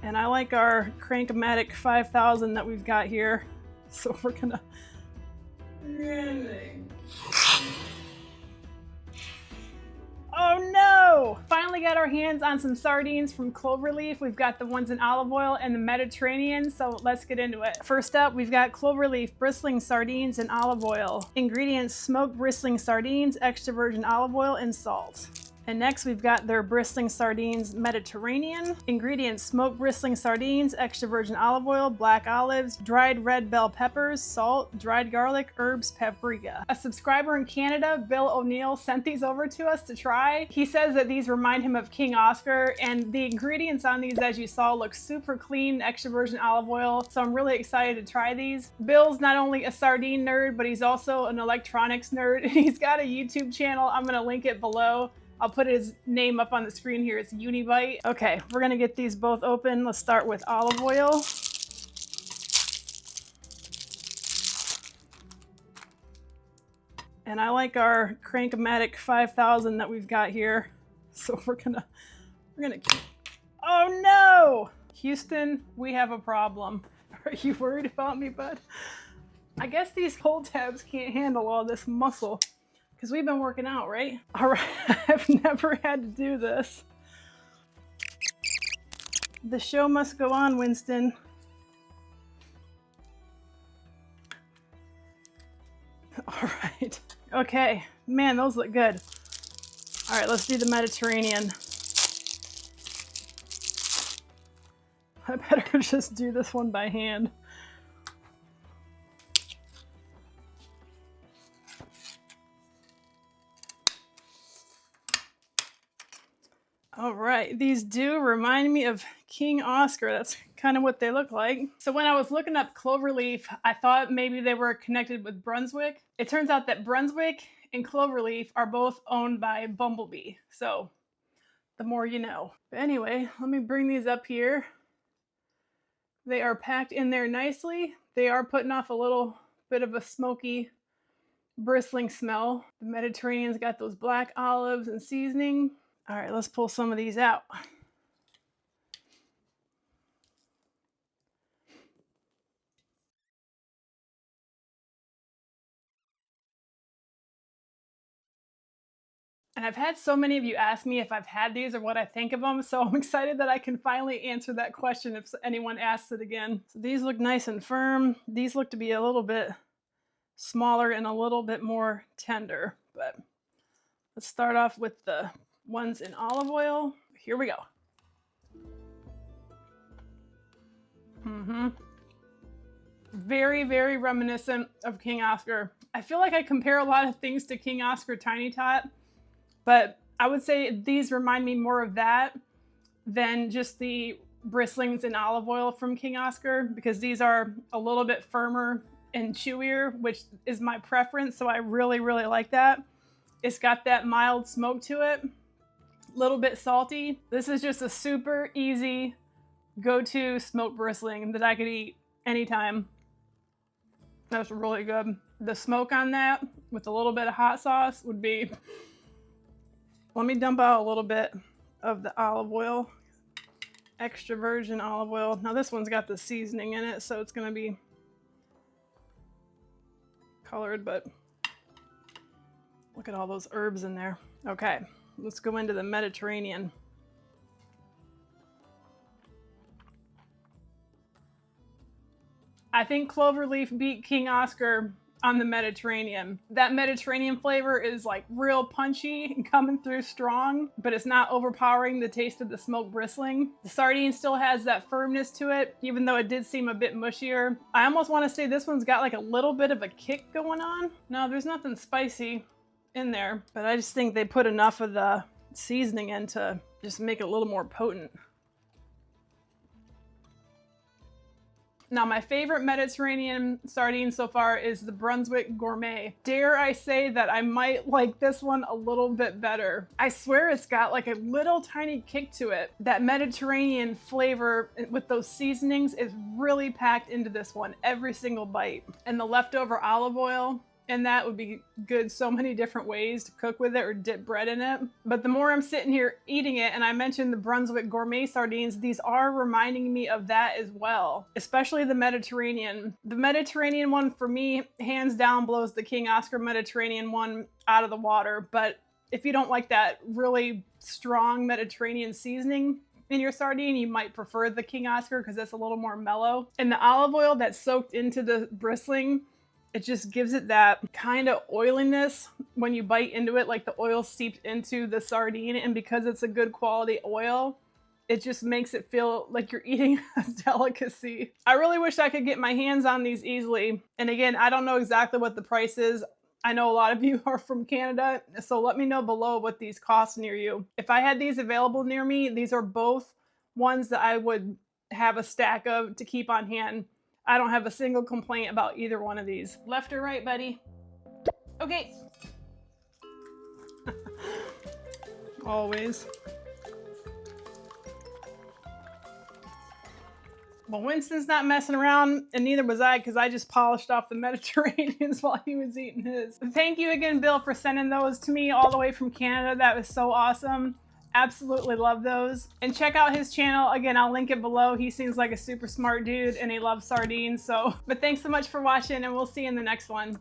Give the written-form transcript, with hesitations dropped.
And I like our Crank-O-Matic 5000 that we've got here. So we're gonna... Oh no! Finally got our hands on some sardines from Clover Leaf. We've got the ones in olive oil and the Mediterranean, so let's get into it. First up, we've got Clover Leaf bristling sardines in olive oil. Ingredients: smoked bristling sardines, extra virgin olive oil, and salt. And next we've got their bristling sardines Mediterranean. Ingredients: smoked bristling sardines, extra virgin olive oil, black olives, dried red bell peppers, salt, dried garlic, herbs, paprika. A subscriber in Canada, Bill O'Neill, sent these over to us to try. He says that these remind him of King Oscar, and the ingredients on these, as you saw, look super clean, extra virgin olive oil, so I'm really excited to try these. Bill's not only a sardine nerd, but he's also an electronics nerd. He's got a YouTube channel. I'm gonna link it below. I'll put his name up on the screen here. It's Unibite. Okay, we're gonna get these both open. Let's start with olive oil. And I like our Crank-O-Matic 5000 that we've got here. So we're gonna, oh no! Houston, we have a problem. Are you worried about me, bud? I guess these pull tabs can't handle all this muscle. Because we've been working out, right? All right, I've never had to do this. The show must go on, Winston. All right, okay. Man, those look good. All right, let's do the Mediterranean. I better just do this one by hand. All right, these do remind me of King Oscar. That's kind of what they look like. So when I was looking up Clover Leaf, I thought maybe they were connected with Brunswick. It turns out that Brunswick and Clover Leaf are both owned by Bumblebee. So the more you know. But anyway, let me bring these up here. They are packed in there nicely. They are putting off a little bit of a smoky, bristling smell. The Mediterranean's got those black olives and seasoning. All right, let's pull some of these out. And I've had so many of you ask me if I've had these or what I think of them, so I'm excited that I can finally answer that question if anyone asks it again. So these look nice and firm. These look to be a little bit smaller and a little bit more tender, but let's start off with the ones in olive oil. Here we go. Very, very reminiscent of King Oscar. I feel like I compare a lot of things to King Oscar Tiny Tot, but I would say these remind me more of that than just the bristlings in olive oil from King Oscar, because these are a little bit firmer and chewier, which is my preference, so I really, really like that. It's got that mild smoke to it. Little bit salty. This is just a super easy go-to smoked bristling that I could eat anytime. That's really good. The smoke on that with a little bit of hot sauce would be... Let me dump out a little bit of the olive oil. Extra virgin olive oil. Now this one's got the seasoning in it, so it's gonna be colored, but look at all those herbs in there. Okay. Let's go into the Mediterranean. I think Clover Leaf beat King Oscar on the Mediterranean. That Mediterranean flavor is like real punchy and coming through strong, but it's not overpowering the taste of the smoked bristling. The sardine still has that firmness to it, even though it did seem a bit mushier. I almost want to say this one's got like a little bit of a kick going on. No, there's nothing spicy in there, but I just think they put enough of the seasoning in to just make it a little more potent. Now, my favorite Mediterranean sardine so far is the Brunswick Gourmet. Dare I say that I might like this one a little bit better. I swear it's got like a little tiny kick to it. That Mediterranean flavor with those seasonings is really packed into this one, every single bite. And the leftover olive oil and that would be good so many different ways to cook with it or dip bread in it. But the more I'm sitting here eating it, and I mentioned the Brunswick gourmet sardines, these are reminding me of that as well, especially the Mediterranean. The Mediterranean one for me, hands down, blows the King Oscar Mediterranean one out of the water. But if you don't like that really strong Mediterranean seasoning in your sardine, you might prefer the King Oscar because that's a little more mellow. And the olive oil that's soaked into the bristling, it just gives it that kind of oiliness when you bite into it, like the oil seeped into the sardine. And because it's a good quality oil, it just makes it feel like you're eating a delicacy. I really wish I could get my hands on these easily. And again, I don't know exactly what the price is. I know a lot of you are from Canada, so let me know below what these cost near you. If I had these available near me, these are both ones that I would have a stack of to keep on hand. I don't have a single complaint about either one of these. Left or right, buddy? Okay. Always. Well, Winston's not messing around, and neither was I, because I just polished off the Mediterraneans while he was eating his. Thank you again, Bill, for sending those to me all the way from Canada. That was so awesome. Absolutely love those. And check out his channel. Again, I'll link it below. He seems like a super smart dude, and he loves sardines. But thanks so much for watching, and we'll see you in the next one.